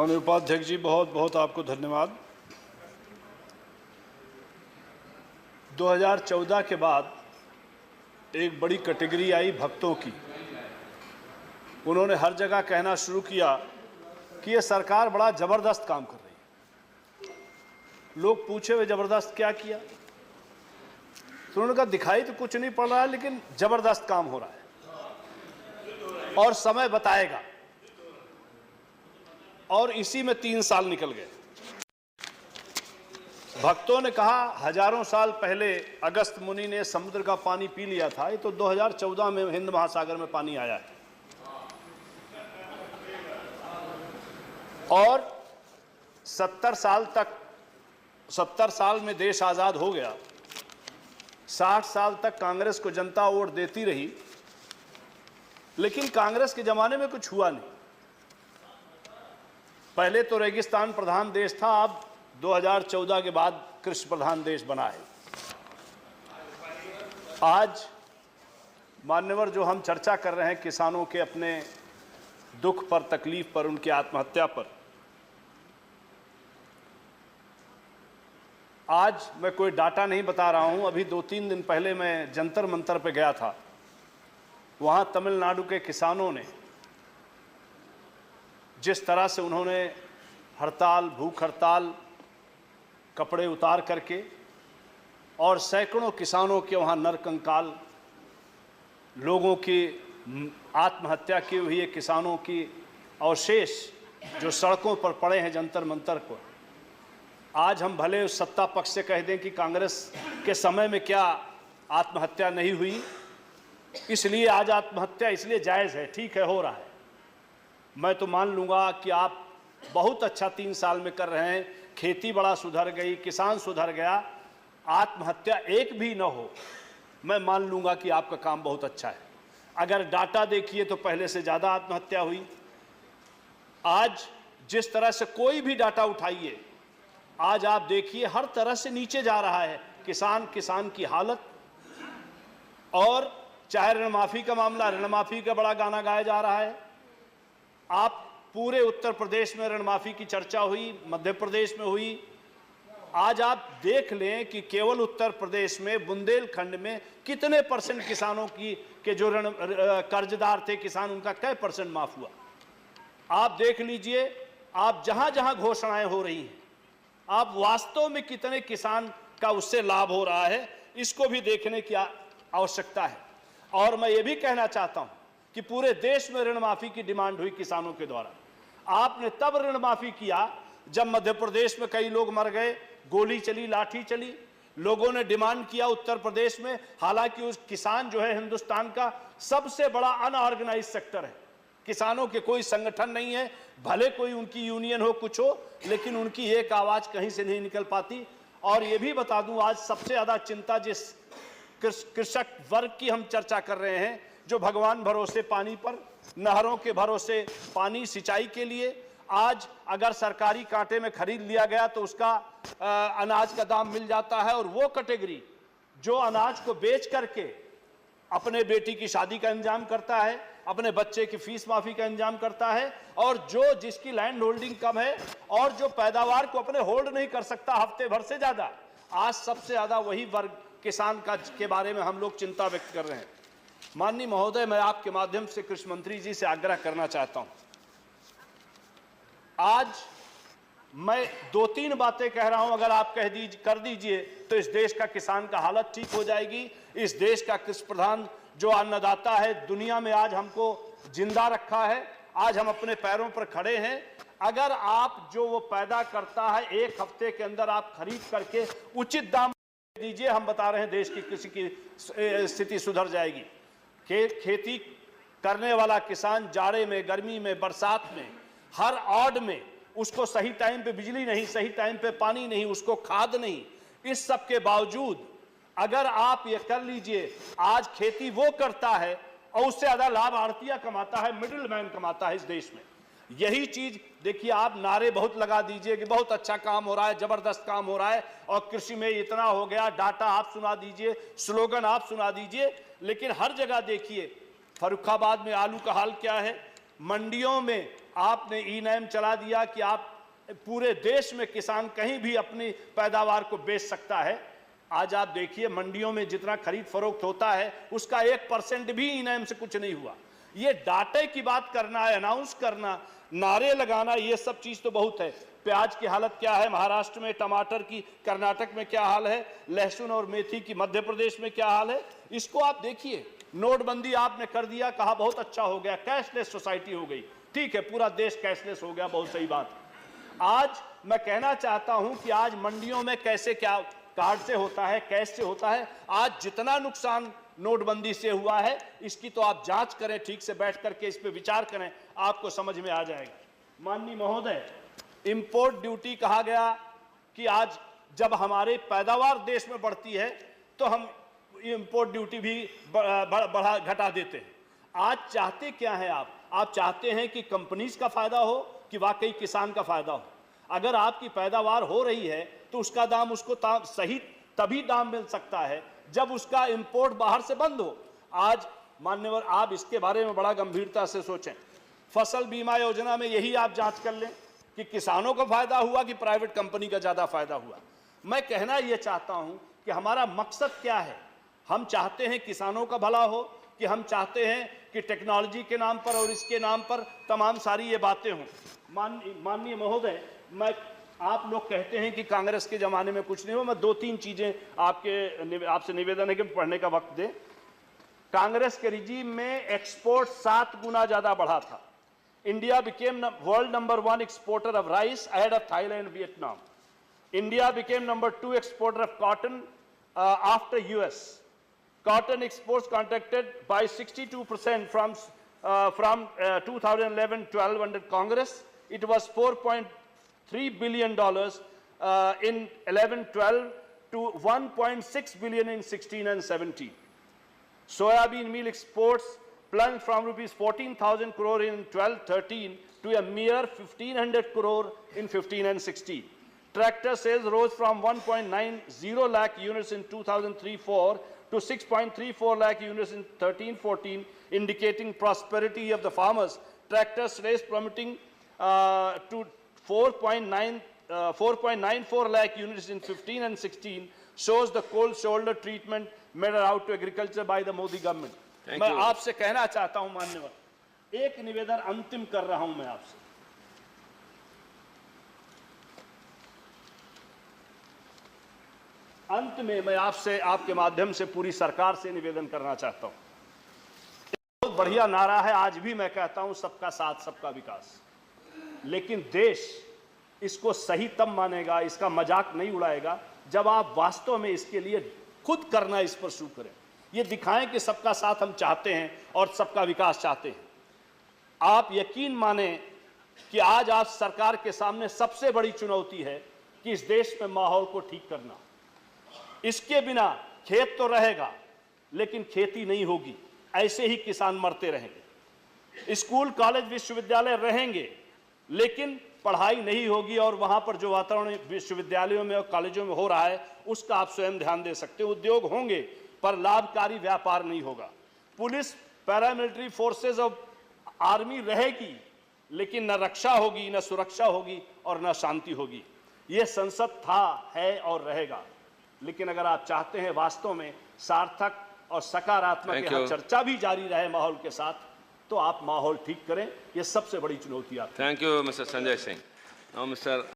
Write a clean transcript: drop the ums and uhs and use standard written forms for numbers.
माननीय उपाध्यक्ष जी, बहुत बहुत आपको धन्यवाद। 2014 के बाद एक बड़ी कैटेगरी आई भक्तों की। उन्होंने हर जगह कहना शुरू किया कि ये सरकार बड़ा ज़बरदस्त काम कर रही है। लोग पूछे वे ज़बरदस्त क्या किया, तो उन्होंने कहा दिखाई तो कुछ नहीं पड़ रहा है, लेकिन ज़बरदस्त काम हो रहा है और समय बताएगा। और इसी में 3 साल निकल गए। भक्तों ने कहा हजारों साल पहले अगस्त मुनि ने समुद्र का पानी पी लिया था, ये तो 2014 में हिंद महासागर में पानी आया है। और 70 साल में देश आज़ाद हो गया। 60 साल तक कांग्रेस को जनता वोट देती रही, लेकिन कांग्रेस के ज़माने में कुछ हुआ नहीं। पहले तो रेगिस्तान प्रधान देश था, अब 2014 के बाद कृषि प्रधान देश बना है। आज मान्यवर जो हम चर्चा कर रहे हैं किसानों के अपने दुख पर, तकलीफ पर, उनकी आत्महत्या पर, आज मैं कोई डाटा नहीं बता रहा हूं। अभी 2-3 दिन पहले मैं जंतर मंतर पे गया था। वहां तमिलनाडु के किसानों ने जिस तरह से उन्होंने हड़ताल, भूख हड़ताल, कपड़े उतार करके, और सैकड़ों किसानों के वहाँ नरकंकाल, लोगों की आत्महत्या की हुई है, किसानों की अवशेष जो सड़कों पर पड़े हैं जंतर मंतर को। आज हम भले उस सत्ता पक्ष से कह दें कि कांग्रेस के समय में क्या आत्महत्या नहीं हुई, इसलिए आज आत्महत्या इसलिए जायज़ है, ठीक है, हो रहा है। मैं तो मान लूँगा कि आप बहुत अच्छा 3 साल में कर रहे हैं। खेती बड़ा सुधर गई, किसान सुधर गया, आत्महत्या एक भी न हो, मैं मान लूँगा कि आपका काम बहुत अच्छा है। अगर डाटा देखिए तो पहले से ज़्यादा आत्महत्या हुई। आज जिस तरह से कोई भी डाटा उठाइए, आज आप देखिए हर तरह से नीचे जा रहा है किसान की हालत। और चाहे ऋण माफ़ी का मामला, ऋण माफ़ी का बड़ा गाना गाया जा रहा है। आप पूरे उत्तर प्रदेश में ऋण माफ़ी की चर्चा हुई, मध्य प्रदेश में हुई। आज आप देख लें कि केवल उत्तर प्रदेश में बुंदेलखंड में कितने % किसानों की के जो ऋण कर्जदार थे किसान, उनका क्या % माफ़ हुआ। आप देख लीजिए, आप जहां जहां घोषणाएं हो रही हैं, आप वास्तव में कितने किसान का उससे लाभ हो रहा है, इसको भी देखने की आवश्यकता है। और मैं ये भी कहना चाहता हूं कि पूरे देश में ऋण माफ़ी की डिमांड हुई किसानों के द्वारा। आपने तब ऋण माफ़ी किया जब मध्य प्रदेश में कई लोग मर गए, गोली चली, लाठी चली। लोगों ने डिमांड किया उत्तर प्रदेश में, हालांकि उस किसान जो है हिंदुस्तान का सबसे बड़ा अनऑर्गेनाइज सेक्टर है। किसानों के कोई संगठन नहीं है, भले कोई उनकी यूनियन हो, कुछ हो, लेकिन उनकी एक आवाज़ कहीं से नहीं निकल पाती। और ये भी बता दूं, आज सबसे ज़्यादा चिंता जिस कृषक वर्ग की हम चर्चा कर रहे हैं, जो भगवान भरोसे पानी पर, नहरों के भरोसे पानी सिंचाई के लिए, आज अगर सरकारी कांटे में खरीद लिया गया तो उसका अनाज का दाम मिल जाता है। और वो कैटेगरी जो अनाज को बेच करके अपने बेटी की शादी का इंतजाम करता है, अपने बच्चे की फीस माफ़ी का इंतजाम करता है, और जो जिसकी लैंड होल्डिंग कम है और जो पैदावार को अपने होल्ड नहीं कर सकता हफ्ते भर से ज़्यादा, आज सबसे ज़्यादा वही वर्ग किसान का के बारे में हम लोग चिंता व्यक्त कर रहे हैं। माननीय महोदय, मैं आपके माध्यम से कृषि मंत्री जी से आग्रह करना चाहता हूं। आज मैं 2-3 बातें कह रहा हूं, अगर आप कर दीजिए तो इस देश का किसान का हालत ठीक हो जाएगी। इस देश का कृषि प्रधान जो अन्नदाता है, दुनिया में आज हमको जिंदा रखा है, आज हम अपने पैरों पर खड़े हैं। अगर आप जो वो पैदा करता है 1 हफ्ते के अंदर आप खरीद करके उचित दाम दीजिए, हम बता रहे हैं देश की कृषि की स्थिति सुधर जाएगी। खेती करने वाला किसान जाड़े में, गर्मी में, बरसात में, हर ऑड में उसको सही टाइम पे बिजली नहीं, सही टाइम पे पानी नहीं, उसको खाद नहीं, इस सब के बावजूद अगर आप ये कर लीजिए, आज खेती वो करता है और उससे ज्यादा लाभ आड़तिया कमाता है, मिडिल मैन कमाता है इस देश में। यही चीज देखिए, आप नारे बहुत लगा दीजिए कि बहुत अच्छा काम हो रहा है, जबरदस्त काम हो रहा है, और कृषि में इतना हो गया, डाटा आप सुना दीजिए, स्लोगन आप सुना दीजिए, लेकिन हर जगह देखिए फर्रुखाबाद में आलू का हाल क्या है, मंडियों में आपने ई-नैम चला दिया कि आप पूरे देश में किसान कहीं भी अपनी पैदावार को बेच सकता है। आज आप देखिए मंडियों में जितना खरीद फरोख्त होता है उसका 1% भी ई-नैम से कुछ नहीं हुआ। ये डाटे की बात करना है, अनाउंस करना, नारे लगाना, ये सब चीज तो बहुत है। प्याज की हालत क्या है महाराष्ट्र में, टमाटर की कर्नाटक में क्या हाल है, लहसुन और मेथी की मध्य प्रदेश में क्या हाल है, इसको आप देखिए। नोटबंदी आपने कर दिया, कहा बहुत अच्छा हो गया, कैशलेस सोसाइटी हो गई। ठीक है, पूरा देश कैशलेस हो गया, बहुत सही बात। आज मैं कहना चाहता हूं कि आज मंडियों में कैसे क्या कार्ड से होता है, कैश से होता है। आज जितना नुकसान नोटबंदी से हुआ है इसकी तो आप जांच करें, ठीक से बैठ करके इस पे विचार करें, आपको समझ में आ जाएगा। माननीय महोदय, इंपोर्ट ड्यूटी कहा गया कि आज जब हमारे पैदावार देश में बढ़ती है तो हम इंपोर्ट ड्यूटी भी बढ़ा घटा देते हैं। आज चाहते क्या है आप चाहते हैं कि कंपनीज का फायदा हो कि वाकई किसान का फायदा हो। अगर आपकी पैदावार हो रही है तो उसका दाम उसको सही तभी दाम मिल सकता है जब उसका इंपोर्ट बाहर से बंद हो। आज मान्यवर, आप इसके बारे में बड़ा गंभीरता से सोचें। फसल बीमा योजना में यही आप जांच कर लें कि किसानों को फायदा हुआ कि प्राइवेट कंपनी का ज्यादा फायदा हुआ। मैं कहना यह चाहता हूं कि हमारा मकसद क्या है। हम चाहते हैं किसानों का भला हो कि हम चाहते हैं कि टेक्नोलॉजी के नाम पर और इसके नाम पर तमाम सारी ये बातें हों। माननीय महोदय, मैं आप लोग कहते हैं कि कांग्रेस के जमाने में कुछ नहीं हुआ। मैं 2-3 चीजें आपसे निवेदन है कि पढ़ने का वक्त दें। कांग्रेस के रिजीम में एक्सपोर्ट 7 गुना ज्यादा बढ़ा था। India became world number 1 exporter of rice ahead of Thailand and Vietnam. India became number 2 exporter of cotton after US. Cotton exports contracted by 62% from 2011-12 under Congress. It was $4.3 billion in 11-12 to $1.6 billion in 16 and 17. Soybean meal exports plunged from rupees 14,000 crore in 12-13 to a mere 1,500 crore in 15 and 16. Tractor sales rose from 1.90 lakh units in 2003-04 to 6.34 lakh units in 13-14, indicating prosperity of the farmers. Tractor sales plummeting to 4.94 lakh units in 15 and 16 shows the cold shoulder treatment meted out to agriculture by the Modi government. मैं आपसे कहना चाहता हूं मान्यवर, एक निवेदन अंतिम कर रहा हूं मैं आपसे। अंत में मैं आपसे, आपके माध्यम से पूरी सरकार से निवेदन करना चाहता हूं। बहुत बढ़िया नारा है, आज भी मैं कहता हूं सबका साथ सबका विकास, लेकिन देश इसको सही तब मानेगा, इसका मजाक नहीं उड़ाएगा जब आप वास्तव में इसके लिए खुद करना इस पर शुरू करें। ये दिखाएं कि सबका साथ हम चाहते हैं और सबका विकास चाहते हैं। आप यकीन माने कि आज आप सरकार के सामने सबसे बड़ी चुनौती है कि इस देश में माहौल को ठीक करना। इसके बिना खेत तो रहेगा लेकिन खेती नहीं होगी, ऐसे ही किसान मरते रहेंगे। स्कूल कॉलेज विश्वविद्यालय रहेंगे लेकिन पढ़ाई नहीं होगी, और वहां पर जो वातावरण विश्वविद्यालयों में और कॉलेजों में हो रहा है उसका आप स्वयं ध्यान दे सकते हैं। उद्योग होंगे पर लाभकारी व्यापार नहीं होगा। पुलिस, पैरामिलिट्री फोर्सेस और आर्मी रहेगी लेकिन न रक्षा होगी, न सुरक्षा होगी और न शांति होगी। यह संसद था, है और रहेगा। लेकिन अगर आप चाहते हैं वास्तव में सार्थक और सकारात्मक यहाँ चर्चा भी जारी रहे माहौल के साथ, तो आप माहौल ठीक करें। यह सबसे बड़ी चुनौती है। Thank you mister Sanjay Singh. Now mister